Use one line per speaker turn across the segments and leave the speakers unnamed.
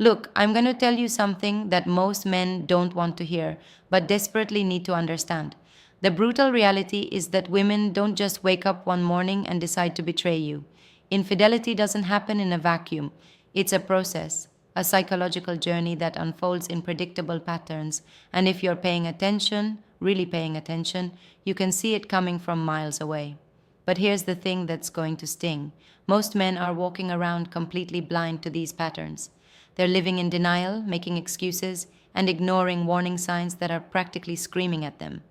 Look, I'm going to tell you something that most men don't want to hear, but desperately need to understand. The brutal reality is that women don't just wake up one morning and decide to betray you. Infidelity doesn't happen in a vacuum, it's a process, a psychological journey that unfolds in predictable patterns, and if you're paying attention, really paying attention, you can see it coming from miles away. But here's the thing that's going to sting. Most men are walking around completely blind to these patterns. They're living in denial, making excuses, and ignoring warning signs that are practically screaming at them.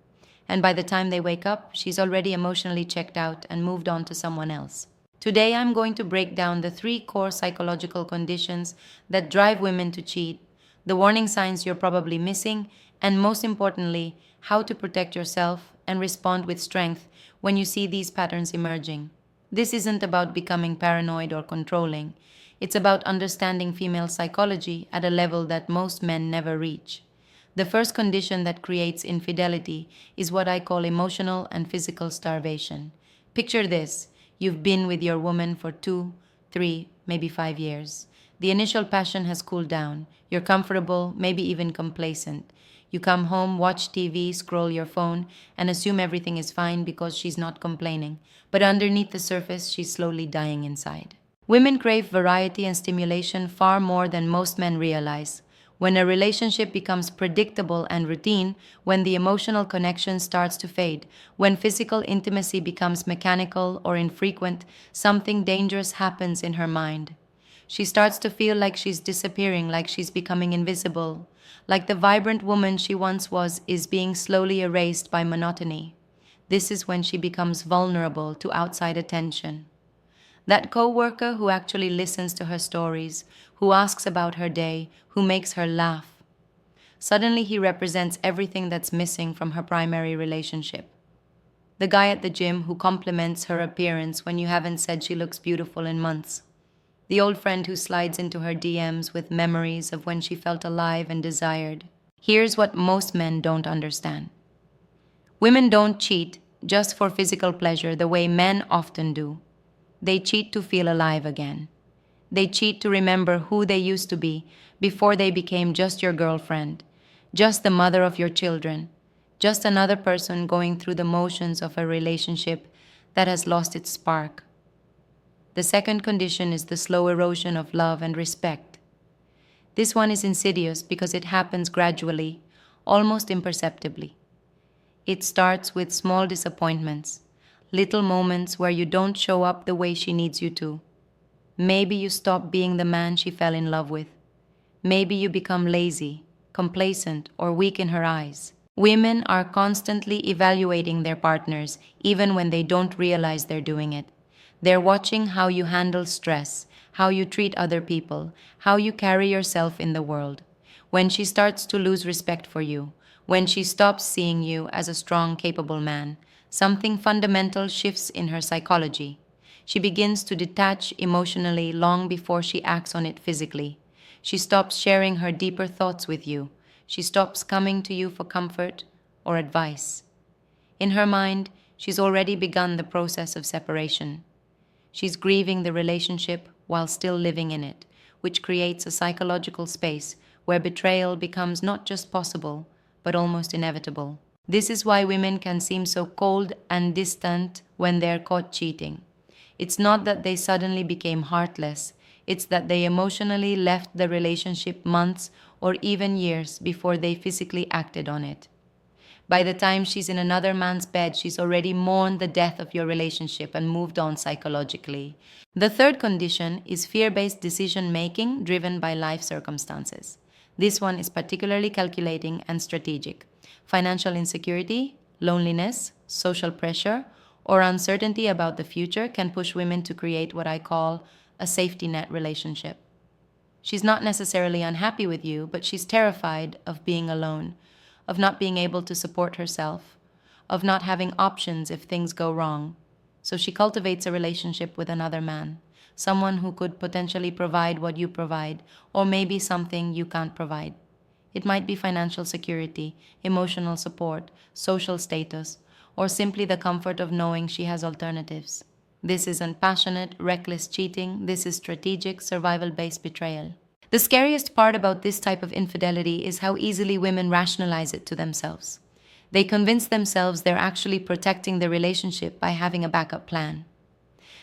And by the time they wake up, she's already emotionally checked out and moved on to someone else. Today, I'm going to break down the three core psychological conditions that drive women to cheat, the warning signs you're probably missing, and most importantly, how to protect yourself and respond with strength when you see these patterns emerging. This isn't about becoming paranoid or controlling. It's about understanding female psychology at a level that most men never reach. The first condition that creates infidelity is what I call emotional and physical starvation. Picture this: you've been with your woman for 2, 3, maybe 5 years. The initial passion has cooled down. You're comfortable, maybe even complacent. You come home, watch TV, scroll your phone, and assume everything is fine because she's not complaining. But underneath the surface, she's slowly dying inside. Women crave variety and stimulation far more than most men realize. When a relationship becomes predictable and routine, when the emotional connection starts to fade, when physical intimacy becomes mechanical or infrequent, something dangerous happens in her mind. She starts to feel like she's disappearing, like she's becoming invisible, like the vibrant woman she once was is being slowly erased by monotony. This is when she becomes vulnerable to outside attention. That coworker who actually listens to her stories, who asks about her day, who makes her laugh. Suddenly he represents everything that's missing from her primary relationship. The guy at the gym who compliments her appearance when you haven't said she looks beautiful in months. The old friend who slides into her DMs with memories of when she felt alive and desired. Here's what most men don't understand. Women don't cheat just for physical pleasure the way men often do. They cheat to feel alive again. They cheat to remember who they used to be before they became just your girlfriend, just the mother of your children, just another person going through the motions of a relationship that has lost its spark. The second condition is the slow erosion of love and respect. This one is insidious because it happens gradually, almost imperceptibly. It starts with small disappointments, little moments where you don't show up the way she needs you to. Maybe you stop being the man she fell in love with. Maybe you become lazy, complacent, or weak in her eyes. Women are constantly evaluating their partners, even when they don't realize they're doing it. They're watching how you handle stress, how you treat other people, how you carry yourself in the world. When she starts to lose respect for you, when she stops seeing you as a strong, capable man, something fundamental shifts in her psychology. She begins to detach emotionally long before she acts on it physically. She stops sharing her deeper thoughts with you. She stops coming to you for comfort or advice. In her mind, she's already begun the process of separation. She's grieving the relationship while still living in it, which creates a psychological space where betrayal becomes not just possible, but almost inevitable. This is why women can seem so cold and distant when they're caught cheating. It's not that they suddenly became heartless, it's that they emotionally left the relationship months or even years before they physically acted on it. By the time she's in another man's bed, she's already mourned the death of your relationship and moved on psychologically. The third condition is fear-based decision-making driven by life circumstances. This one is particularly calculating and strategic. Financial insecurity, loneliness, social pressure, or uncertainty about the future can push women to create what I call a safety net relationship. She's not necessarily unhappy with you, but she's terrified of being alone, of not being able to support herself, of not having options if things go wrong. So she cultivates a relationship with another man, someone who could potentially provide what you provide, or maybe something you can't provide. It might be financial security, emotional support, social status, or simply the comfort of knowing she has alternatives. This isn't passionate, reckless cheating, this is strategic, survival-based betrayal. The scariest part about this type of infidelity is how easily women rationalize it to themselves. They convince themselves they're actually protecting the relationship by having a backup plan.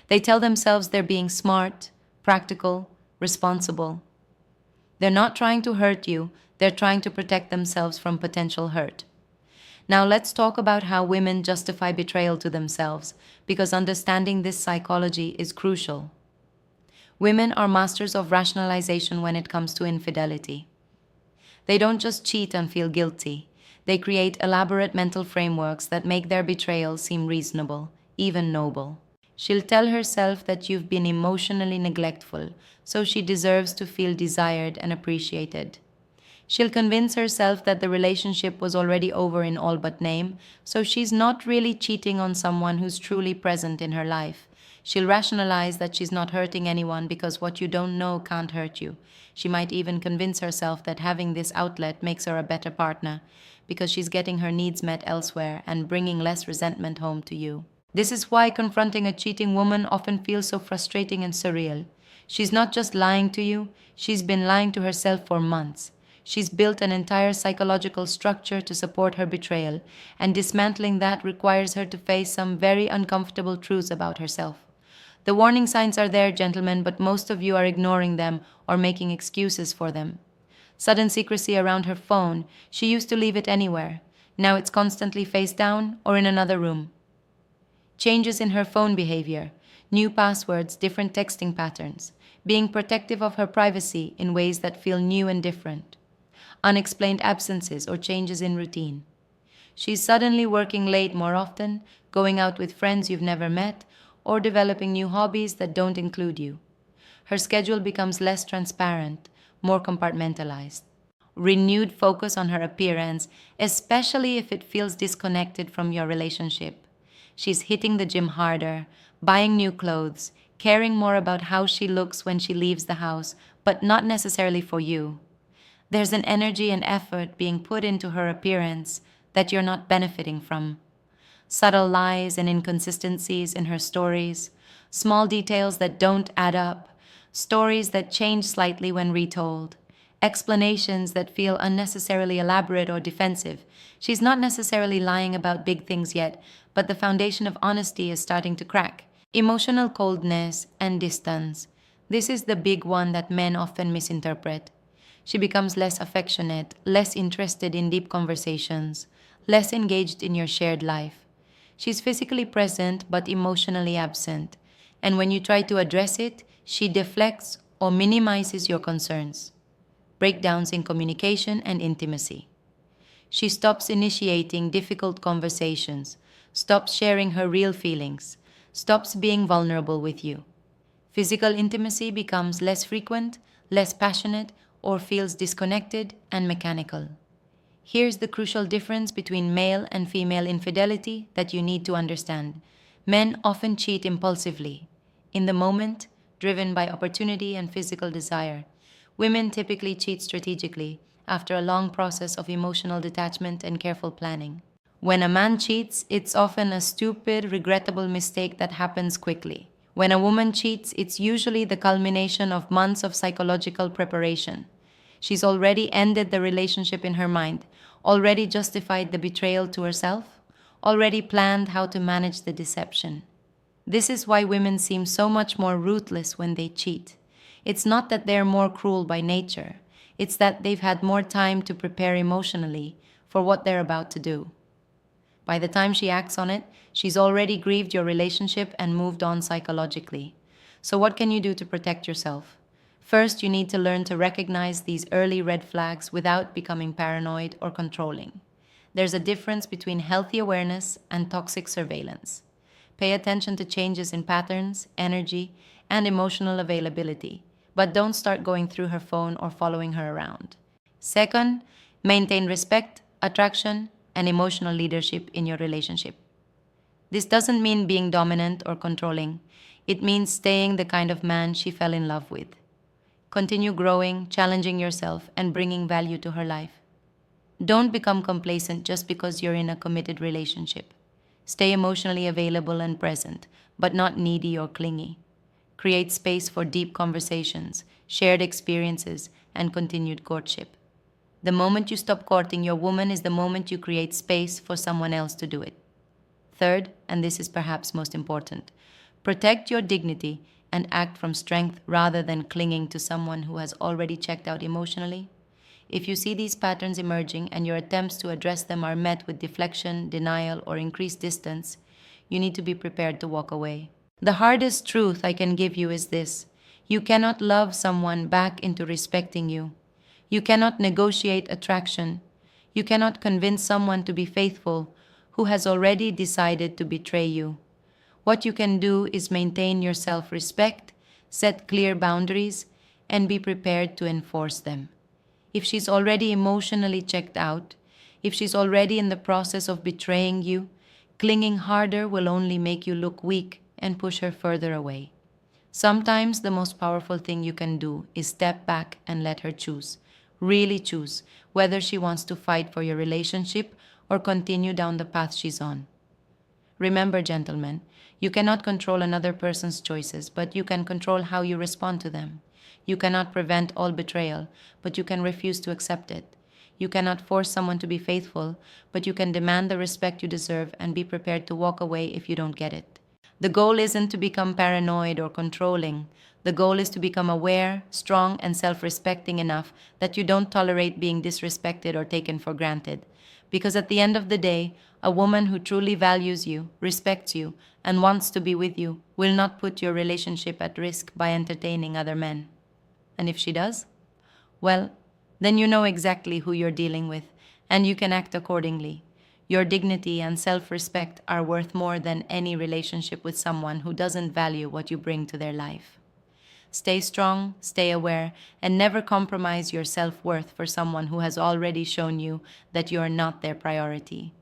They tell themselves they're being smart, practical, responsible. They're not trying to hurt you, they're trying to protect themselves from potential hurt. Now let's talk about how women justify betrayal to themselves, because understanding this psychology is crucial. Women are masters of rationalization when it comes to infidelity. They don't just cheat and feel guilty. They create elaborate mental frameworks that make their betrayal seem reasonable, even noble. She'll tell herself that you've been emotionally neglectful, so she deserves to feel desired and appreciated. She'll convince herself that the relationship was already over in all but name, so she's not really cheating on someone who's truly present in her life. She'll rationalize that she's not hurting anyone because what you don't know can't hurt you. She might even convince herself that having this outlet makes her a better partner because she's getting her needs met elsewhere and bringing less resentment home to you. This is why confronting a cheating woman often feels so frustrating and surreal. She's not just lying to you, she's been lying to herself for months. She's built an entire psychological structure to support her betrayal, and dismantling that requires her to face some very uncomfortable truths about herself. The warning signs are there, gentlemen, but most of you are ignoring them or making excuses for them. Sudden secrecy around her phone. She used to leave it anywhere. Now it's constantly face down or in another room. Changes in her phone behavior. New passwords, different texting patterns. Being protective of her privacy in ways that feel new and different. Unexplained absences or changes in routine. She's suddenly working late more often, going out with friends you've never met, or developing new hobbies that don't include you. Her schedule becomes less transparent, more compartmentalized. Renewed focus on her appearance, especially if it feels disconnected from your relationship. She's hitting the gym harder, buying new clothes, caring more about how she looks when she leaves the house, but not necessarily for you. There's an energy and effort being put into her appearance that you're not benefiting from. Subtle lies and inconsistencies in her stories, small details that don't add up, stories that change slightly when retold, explanations that feel unnecessarily elaborate or defensive. She's not necessarily lying about big things yet, but the foundation of honesty is starting to crack. Emotional coldness and distance. This is the big one that men often misinterpret. She becomes less affectionate, less interested in deep conversations, less engaged in your shared life. She's physically present but emotionally absent, and when you try to address it, she deflects or minimizes your concerns. Breakdowns in communication and intimacy. She stops initiating difficult conversations, stops sharing her real feelings, stops being vulnerable with you. Physical intimacy becomes less frequent, less passionate, or feels disconnected and mechanical. Here's the crucial difference between male and female infidelity that you need to understand. Men often cheat impulsively, in the moment, driven by opportunity and physical desire. Women typically cheat strategically, after a long process of emotional detachment and careful planning. When a man cheats, it's often a stupid, regrettable mistake that happens quickly. When a woman cheats, it's usually the culmination of months of psychological preparation. She's already ended the relationship in her mind, already justified the betrayal to herself, already planned how to manage the deception. This is why women seem so much more ruthless when they cheat. It's not that they're more cruel by nature, it's that they've had more time to prepare emotionally for what they're about to do. By the time she acts on it, she's already grieved your relationship and moved on psychologically. So, what can you do to protect yourself? First, you need to learn to recognize these early red flags without becoming paranoid or controlling. There's a difference between healthy awareness and toxic surveillance. Pay attention to changes in patterns, energy, and emotional availability, but don't start going through her phone or following her around. Second, maintain respect, attraction, and emotional leadership in your relationship. This doesn't mean being dominant or controlling. It means staying the kind of man she fell in love with. Continue growing, challenging yourself, and bringing value to her life. Don't become complacent just because you're in a committed relationship. Stay emotionally available and present, but not needy or clingy. Create space for deep conversations. shared experiences, and continued courtship. The moment you stop courting your woman is the moment you create space for someone else to do it. Third, and this is perhaps most important, protect your dignity and act from strength rather than clinging to someone who has already checked out emotionally. If you see these patterns emerging and your attempts to address them are met with deflection, denial, or increased distance, you need to be prepared to walk away. The hardest truth I can give you is this: you cannot love someone back into respecting you. You cannot negotiate attraction. You cannot convince someone to be faithful who has already decided to betray you. What you can do is maintain your self respect, set clear boundaries, and be prepared to enforce them. If she's already emotionally checked out, if she's already in the process of betraying you, clinging harder will only make you look weak and push her further away. Sometimes the most powerful thing you can do is step back and let her choose, really choose, whether she wants to fight for your relationship or continue down the path she's on. Remember, gentlemen, you cannot control another person's choices, but you can control how you respond to them. You cannot prevent all betrayal, but you can refuse to accept it. You cannot force someone to be faithful, but you can demand the respect you deserve and be prepared to walk away if you don't get it. The goal isn't to become paranoid or controlling. The goal is to become aware, strong, and self-respecting enough that you don't tolerate being disrespected or taken for granted. Because at the end of the day, a woman who truly values you, respects you, and wants to be with you will not put your relationship at risk by entertaining other men. And if she does, well, then you know exactly who you're dealing with, and you can act accordingly. Your dignity and self-respect are worth more than any relationship with someone who doesn't value what you bring to their life. Stay strong, stay aware, and never compromise your self-worth for someone who has already shown you that you are not their priority.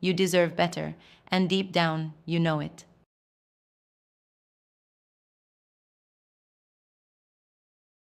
You deserve better, and deep down, you know it.